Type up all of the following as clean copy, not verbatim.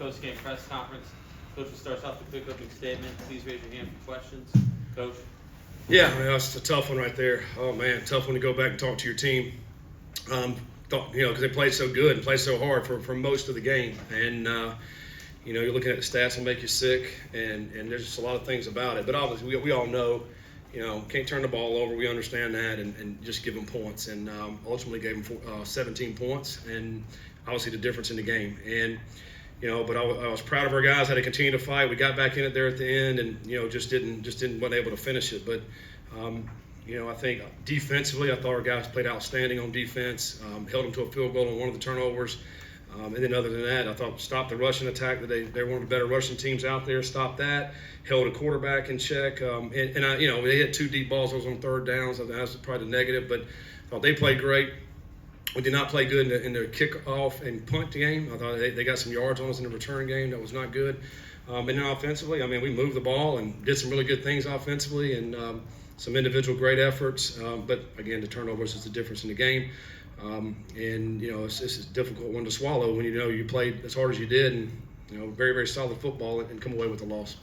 post-game press conference. Coach will start off the quick opening statement. Please raise your hand for questions. Coach. Yeah, I mean, that's a tough one right there. Oh man, tough one to go back and talk to your team. Because they played so good and played so hard for most of the game, and you're looking at the stats and make you sick, and there's just a lot of things about it. But obviously, we all know, can't turn the ball over. We understand that, and just give them points, and ultimately gave them 17 points, and obviously the difference in the game. And but I was proud of our guys. Had to continue to fight. We got back in it there at the end, and wasn't able to finish it. But I think defensively, I thought our guys played outstanding on defense. Held them to a field goal on one of the turnovers. And then other than that, I thought stopped the rushing attack. That they're one of the better rushing teams out there. Stopped that. Held a quarterback in check. They hit 2 deep balls. Those on third downs. So that was probably the negative. But I thought they played great. We did not play good in the kickoff and punt game. I thought they got some yards on us in the return game. That was not good. And then offensively, we moved the ball and did some really good things offensively and some individual great efforts. But again, the turnovers is the difference in the game. It's a difficult one to swallow when you played as hard as you did and very, very solid football and come away with a loss.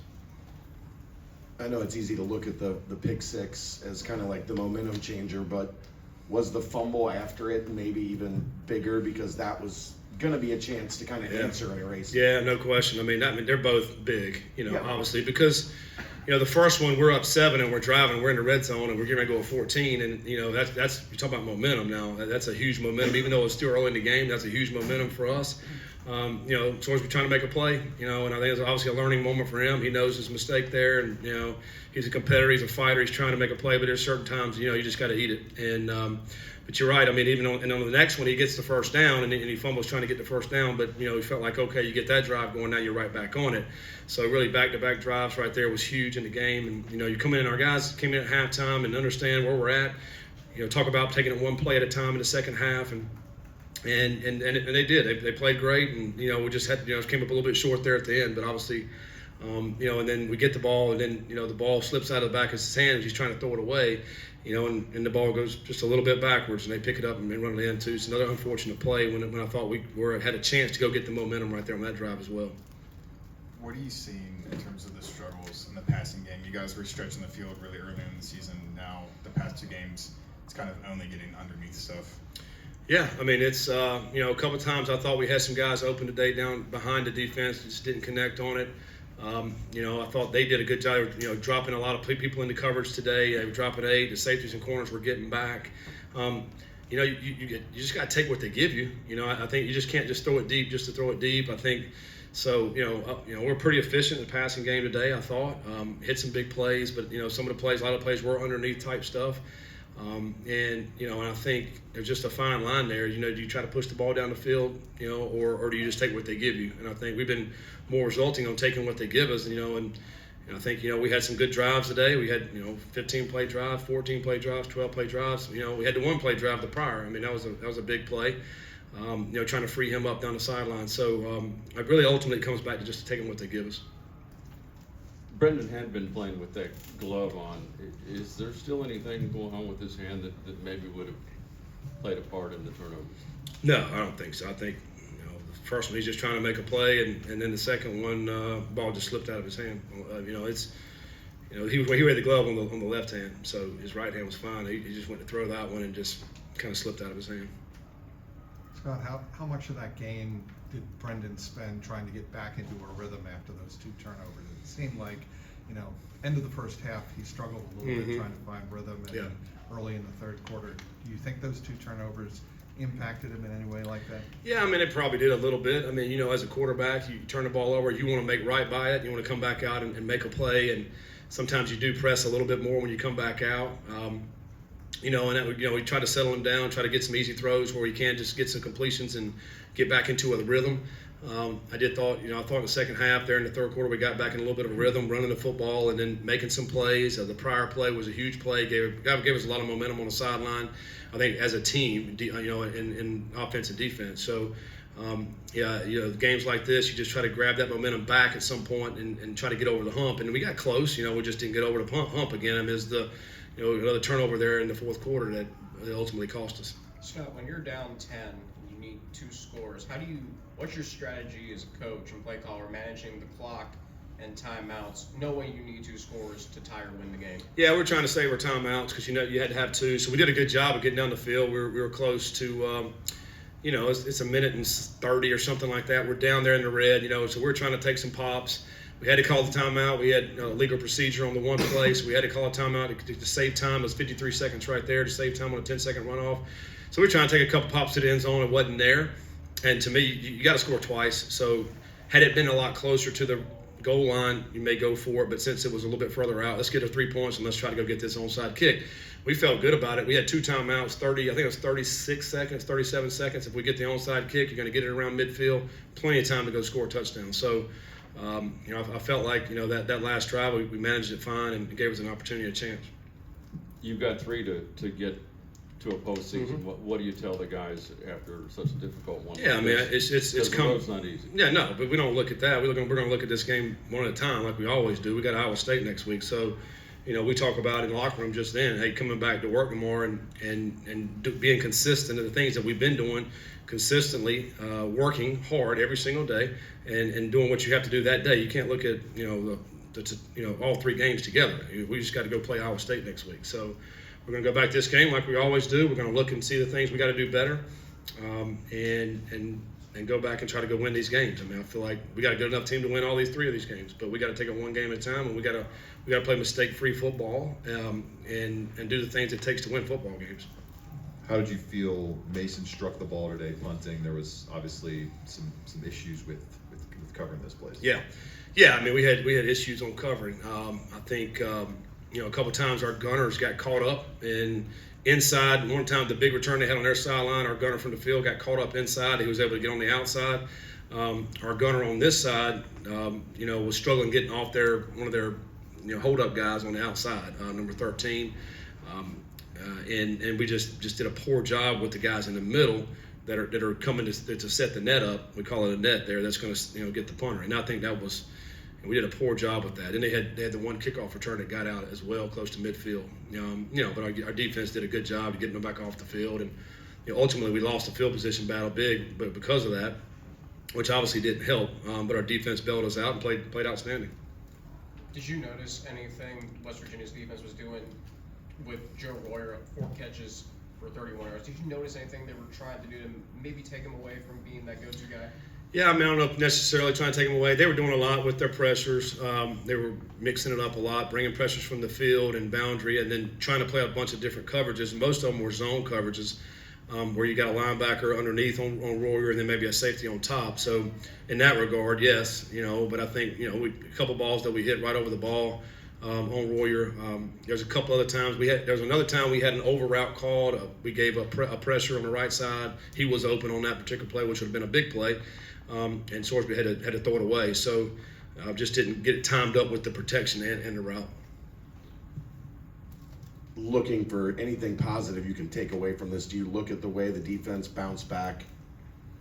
I know it's easy to look at the pick six as kind of like the momentum changer, but was the fumble after it maybe even bigger because that was going to be a chance to kind of answer and erase it? Yeah, no question. They're both big, obviously, because the first one we're up 7 and we're driving, we're in the red zone and we're getting ready to go 14, and that's you're talking about momentum now. That's a huge momentum, even though it's still early in the game. That's a huge momentum for us. As long as we're trying to make a play, and I think it's obviously a learning moment for him. He knows his mistake there, and he's a competitor, he's a fighter, he's trying to make a play, but there's certain times you just got to eat it. And but you're right. Even on the next one, he gets the first down, and he fumbles trying to get the first down, but he felt like, okay, you get that drive going, now you're right back on it. So really back-to-back drives right there was huge in the game, and you come in, our guys came in at halftime and understand where we're at. Talk about taking it one play at a time in the second half, and they did. They played great, and we just had came up a little bit short there at the end. But obviously, and then we get the ball, and then the ball slips out of the back of his hand as he's trying to throw it away, and the ball goes just a little bit backwards, and they pick it up and run it in too. It's another unfortunate play when I thought we had a chance to go get the momentum right there on that drive as well. What are you seeing in terms of the struggles in the passing game? You guys were stretching the field really early in the season. Now the past 2 games, it's kind of only getting underneath stuff. Yeah, it's a couple times I thought we had some guys open today down behind the defense, just didn't connect on it. I thought they did a good job, dropping a lot of people into coverage today. They were dropping 8. The safeties and corners were getting back. You just got to take what they give you. I think you just can't just throw it deep just to throw it deep. I think so. We're pretty efficient in the passing game today. I thought hit some big plays, but some of the plays, a lot of plays were underneath type stuff. And I think there's just a fine line there. Do you try to push the ball down the field, or do you just take what they give you? And I think we've been more resulting on taking what they give us, and I think, we had some good drives today. We had, 15-play drive, 14-play drives, 12-play drives. We had the 1-play drive the prior. That was a big play, trying to free him up down the sideline. So it really ultimately comes back to just taking what they give us. Brendan had been playing with that glove on. Is there still anything going on with his hand that maybe would have played a part in the turnovers? No, I don't think so. I think the first one he's just trying to make a play, and then the second one ball just slipped out of his hand. He had the glove on the left hand, so his right hand was fine. He just went to throw that one and just kind of slipped out of his hand. Scott, how much of that game did Brendan spend trying to get back into a rhythm after those 2 turnovers? It seemed like, end of the first half, he struggled a little bit trying to find rhythm, and early in the third quarter. Do you think those 2 turnovers impacted him in any way like that? Yeah, it probably did a little bit. As a quarterback, you turn the ball over, you want to make right by it, you want to come back out and make a play, and sometimes you do press a little bit more when you come back out. We try to settle him down, try to get some easy throws where he can just get some completions and get back into a rhythm. I thought in the second half there in the third quarter we got back in a little bit of a rhythm, running the football and then making some plays. The prior play was a huge play, gave us a lot of momentum on the sideline, I think, as a team, in offense and defense. So, games like this, you just try to grab that momentum back at some point and try to get over the hump. And we got close, we just didn't get over the hump again. There's another turnover there in the fourth quarter that ultimately cost us. Scott, when you're down 10, you need 2 scores. How do you What's your strategy as a coach and play caller managing the clock and timeouts, knowing you need 2 scores to tie or win the game? Yeah, we're trying to save our timeouts because you had to have 2. So we did a good job of getting down the field. We were close to, it's a minute and 30 or something like that. We're down there in the red, so we're trying to take some pops. We had to call the timeout. We had legal procedure on the one play, so we had to call a timeout to save time. It was 53 seconds right there to save time on a 10-second runoff. So we're trying to take a couple pops to the end zone. It wasn't there. And to me, you got to score twice. So had it been a lot closer to the goal line, you may go for it. But since it was a little bit further out, let's get our 3 points and let's try to go get this onside kick. We felt good about it. We had 2 timeouts, I think it was 36 seconds, 37 seconds. If we get the onside kick, you're going to get it around midfield. Plenty of time to go score a touchdown. So, I felt like, that last drive, we managed it fine and it gave us an opportunity, a chance. You've got 3 to get to a postseason. What do you tell the guys after such a difficult one? Yeah, I mean, it's come. It's not easy. Yeah, no, but we don't look at that. We're going to look at this game one at a time, like we always do. We got Iowa State next week, so we talk about in the locker room just then. Hey, coming back to work tomorrow and being consistent in the things that we've been doing consistently, working hard every single day, and doing what you have to do that day. You can't look at all 3 games together. We just got to go play Iowa State next week. So we're going to go back to this game like we always do. We're going to look and see the things we got to do better, and go back and try to go win these games. I mean, I feel like we got a good enough team to win all 3 of these games, but we got to take it one game at a time, and we got to play mistake-free football, and do the things it takes to win football games. How did you feel Mason struck the ball today punting? There was obviously some issues with covering this place. Yeah. I mean, we had issues on covering. I think a couple times our gunners got caught up inside. One time the big return they had on their sideline, our gunner from the field got caught up inside. He was able to get on the outside. Our gunner on this side, was struggling getting off one of their hold-up guys on the outside, number 13. And we just did a poor job with the guys in the middle that are coming to set the net up. We call it a net there. That's going to get the punter. And I think we did a poor job with that. And they had the one kickoff return that got out as well, close to midfield. But our defense did a good job of getting them back off the field. And ultimately we lost the field position battle big, but because of that, which obviously didn't help. But our defense bailed us out and played outstanding. Did you notice anything West Virginia's defense was doing with Joe Royer, 4 catches for 31 yards? Did you notice anything they were trying to do to maybe take him away from being that go-to guy? Yeah, I mean, I don't know if necessarily trying to take them away. They were doing a lot with their pressures. They were mixing it up a lot, bringing pressures from the field and boundary, and then trying to play a bunch of different coverages. And most of them were zone coverages, where you got a linebacker underneath on Royer and then maybe a safety on top. So in that regard, yes, but I think, a couple balls that we hit right over the ball on Royer. There's a couple other times there was another time we had an over route called. We gave a pressure on the right side. He was open on that particular play, which would have been a big play. And Sorsby had to throw it away. So just didn't get it timed up with the protection and the route. Looking for anything positive you can take away from this, do you look at the way the defense bounced back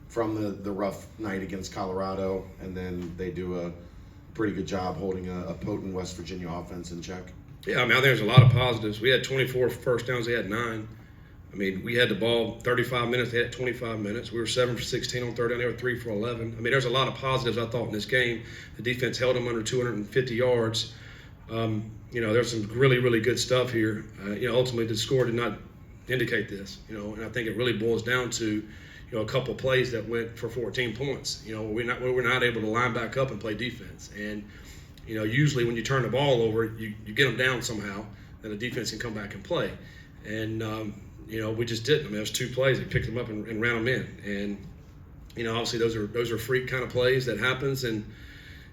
from the rough night against Colorado, and then they do a pretty good job holding a potent West Virginia offense in check? Yeah, I mean, I think there's a lot of positives. We had 24 first downs. They had 9. I mean, we had the ball 35 minutes. They had 25 minutes. We were 7 for 16 on third down. They were 3 for 11. I mean, there's a lot of positives, I thought, in this game. The defense held them under 250 yards. There's some really, really good stuff here. Ultimately, the score did not indicate this, and I think it really boils down to, a couple of plays that went for 14 points. We're not able to line back up and play defense. And, usually when you turn the ball over, you get them down somehow, then the defense can come back and play. And, we just didn't. I mean, there's 2 plays. They picked them up and ran them in. And, obviously those are freak kind of plays that happens. And,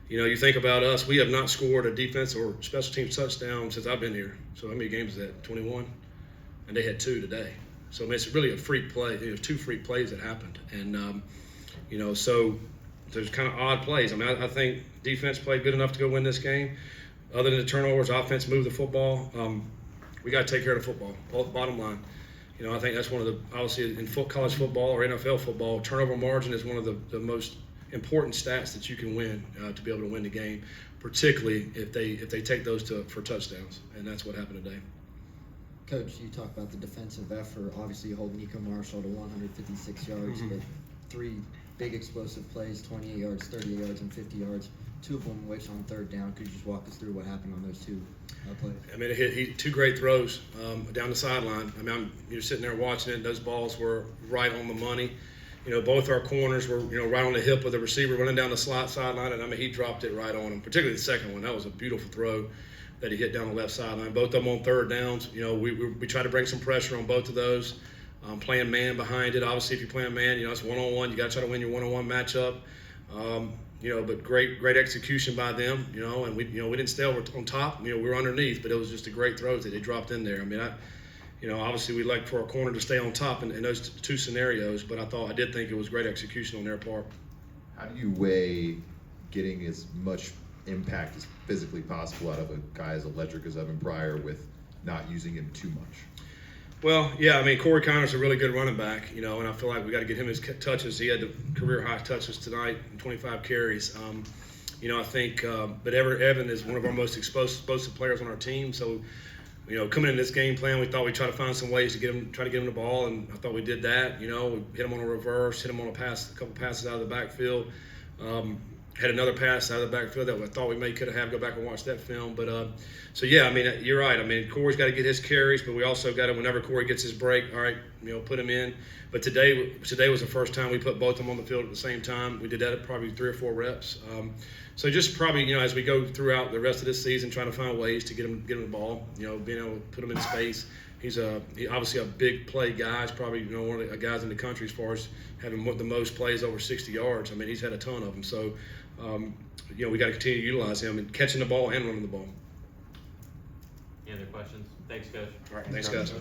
you think about us, we have not scored a defense or special teams touchdown since I've been here. So how many games is that? 21? And they had 2 today. So I mean, it's really a freak play. There's 2 freak plays that happened. And, so there's kind of odd plays. I mean, I think defense played good enough to go win this game. Other than the turnovers, offense moved the football. We got to take care of the football, bottom line. I think that's one of the, obviously in college football or NFL football, turnover margin is one of the most important stats that you can win to be able to win the game, particularly if they take those for touchdowns, and that's what happened today. Coach, you talk about the defensive effort. Obviously, you hold Nico Marshall to 156 yards, but 3 big explosive plays, 28 yards, 30 yards, and 50 yards. 2 of them which on third down. Could you just walk us through what happened on those 2 plays? I mean, he 2 great throws down the sideline. I mean, you're sitting there watching it. Those balls were right on the money. You know, both our corners were, you know, right on the hip of the receiver running down the slot sideline, and I mean, he dropped it right on him. Particularly the second one. That was a beautiful throw that he hit down the left sideline. Both of them on third downs. You know, we tried to bring some pressure on both of those. Playing man behind it. Obviously, if you're playing man, you know, it's one-on-one. You got to try to win your one-on-one matchup. You know, but great execution by them. You know, and we didn't stay over on top. You know, we were underneath, but it was just a great throws that they dropped in there. I mean, you know, obviously we'd like for our corner to stay on top in those 2 scenarios, but I did think it was great execution on their part. How do you weigh getting as much impact as physically possible out of a guy as electric as Evan Pryor with not using him too much? Well, yeah, I mean, Corey Connor's a really good running back, you know, and I feel like we got to get him his touches. He had the career high touches tonight, 25 carries. You know, I think, but Evan is one of our most explosive players on our team. So, you know, coming in this game plan, we thought we'd try to find some ways to try to get him the ball, and I thought we did that. You know, we hit him on a reverse, hit him on a couple passes out of the backfield. Had another pass out of the backfield that I thought we could have go back and watch that film. But so yeah, I mean, you're right. I mean, Corey's got to get his carries, but we also got to, whenever Corey gets his break, all right, you know, put him in. But today was the first time we put both of them on the field at the same time. We did that at probably 3 or 4 reps. So just probably, you know, as we go throughout the rest of this season, trying to find ways to get him the ball. You know, being able to put him in space. He's obviously a big play guy. He's probably, you know, one of the guys in the country as far as having the most plays over 60 yards. I mean, he's had a ton of them. So, you know, we got to continue to utilize him and catching the ball and running the ball. Any other questions? Thanks, Coach. All right, thanks, guys.